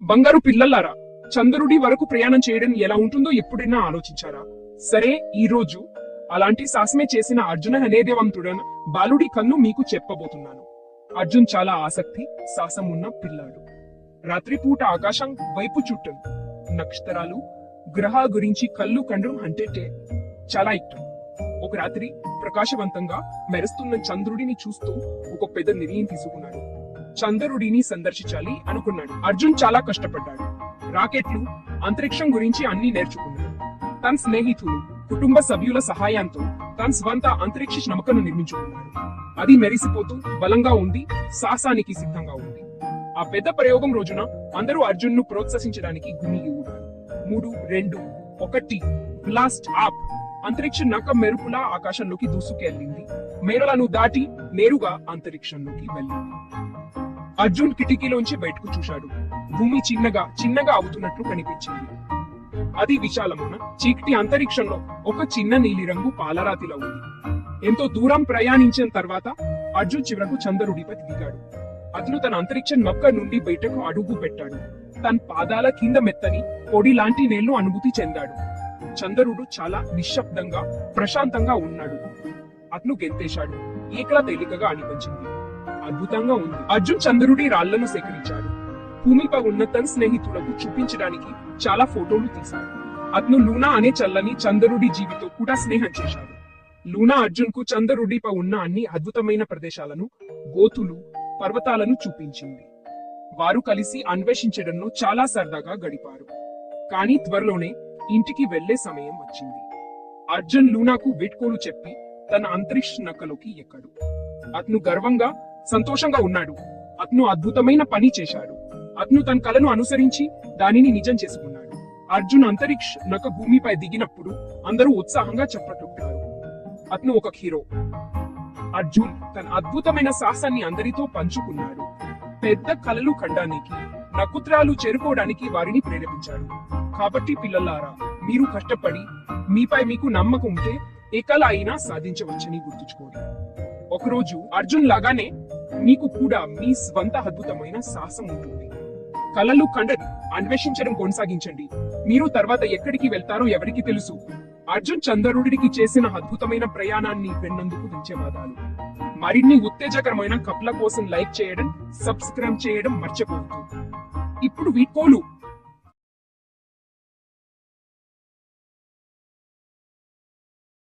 బంగారు పిల్లలారా, చంద్రుడి వరకు ప్రయాణం చేయడం ఎలా ఉంటుందో ఎప్పుడైనా ఆలోచించారా? సరే, ఈ రోజు అలాంటి సాహసమే చేసిన అర్జున అనేదేవంతుడన బాలుడి కన్ను మీకు చెప్పబోతున్నాను. అర్జున్ చాలా ఆసక్తి, సాహసం ఉన్న పిల్లాడు. రాత్రిపూట ఆకాశం వైపు చుట్టం నక్షత్రాలు, గ్రహాల గురించి కళ్ళు కండ్రం అంటే చాలా ఇష్టం. ఒక రాత్రి ప్రకాశవంతంగా మెరుస్తున్న చంద్రుడిని చూస్తూ ఒక పెద్ద నిర్ణయం తీసుకున్నాడు. చంద్రుడిని సందర్శించాలి అనుకున్నాడు. అర్జున్ చాలా కష్టపడ్డాడు. రాకెట్లు, అంతరిక్షం గురించి అన్ని నేర్చుకున్నాడు. తన స్నేహితులు, కుటుంబ సభ్యుల సహాయంతో తన స్వంత అంతరిక్ష నమ్మకను నిర్మించుకున్నాడు. అది మెరిసిపోతూ బలంగా ఉంది, సాహసానికి సిద్ధంగా ఉంది. ఆ పెద్ద ప్రయోగం రోజున అందరూ అర్జున్ ను ప్రోత్సహించడానికి గుమిగి ఉన్నారు. 3, 2, 1 బ్లాస్ట్ ఆప్! అంతరిక్ష నక్క మెరుపులా ఆకాశంలోకి దూసుకెళ్ళింది. మేరలను దాటి నేరుగా అంతరిక్షంలోకి వెళ్ళింది. అర్జున్ కిటికీలోంచి బయటకు చూశాడు. భూమి చిన్నగా అవుతున్నట్లు కనిపించింది. అది విశాలమైన చీకటి అంతరిక్షంలో ఒక చిన్న నీలిరంగు పాలరాతిలో ఉంది. ఎంతో దూరం ప్రయాణించిన తర్వాత అర్జున్ చివరకు చంద్రుడిపై దిగాడు. అతను తన అంతరిక్ష నౌక నుండి బయటకు అడుగు పెట్టాడు. తన పాదాల కింద మెత్తని పొడి లాంటి నేళ్లు అనుభూతి చెందాడు. చంద్రుడు చాలా నిశ్శబ్దంగా, ప్రశాంతంగా ఉన్నాడు. అతను గెంతేశాడు. ఏకలా తేలికగా అనిపించింది. అద్భుతంగా ఉంది. అర్జున్ చంద్రుడి రాళ్లను సేకరించాడు. భూమిపై ఉన్న తన స్నేహితులకు చూపించడానికి చాలా ఫోటోలు తీశాడు. అతను లూనా అనే చల్లని చంద్రుడి జీవితో కూడా స్నేహం చేశాడు. లూనా అర్జున్ కు చంద్రుడిపై ఉన్న అన్ని అద్భుతమైన ప్రదేశాలను, గోతులు, పర్వతాలను చూపించింది. వారు కలిసి అన్వేషించడంలో చాలా సరదాగా గడిపారు. కానీ త్వరలోనే ఇంటికి వెళ్లే సమయం వచ్చింది. అర్జున్ లూనాకు వీడ్కోలు చెప్పి తన అంతరిక్ష నౌకలోకి ఎక్కాడు. అతను గర్వంగా, సంతోషంగా ఉన్నాడు. అతను అద్భుతమైన పని చేశాడు. అతను తన కలను అనుసరించి దానిని నిజం చేసుకున్నాడు. అర్జున్ అంతరిక్ష నౌక భూమిపై దిగినప్పుడు అందరూ ఉత్సాహంగా చప్పట్లొట్టారు. అతను ఒక హీరో. అర్జున్ తన అద్భుతమైన సాహసాన్ని అందరితో పంచుకున్నాడు. పెద్ద కలలు కండానికి, నక్షత్రాలు చేరుకోవడానికి వారిని ప్రేరేపించాడు. కాబట్టి పిల్లలారా, మీరు కష్టపడి, మీపై మీకు నమ్మకం ఉంటే ఏ కల అయినా సాధించవచ్చని గుర్తుంచుకోండి. ఒకరోజు అర్జున్ లాగానే మీకు కూడా మీ స్వంత అద్భుతమైన సాహసం ఉంటుంది. కలలు కండని అన్వేషించడం కొనసాగించండి. మీరు తర్వాత ఎక్కడికి వెళ్తారో ఎవరికి తెలుసు. అర్జున్ చంద్రుడికి చేసిన అద్భుతమైన ప్రయాణాన్ని విన్నందుకు ధన్యవాదాలు. మరిన్ని ఉత్తేజకరమైన కథల కోసం లైక్ చేయడం, సబ్స్క్రైబ్ చేయడం మర్చిపోవద్దు. ఇప్పుడు వీడ్కోలు.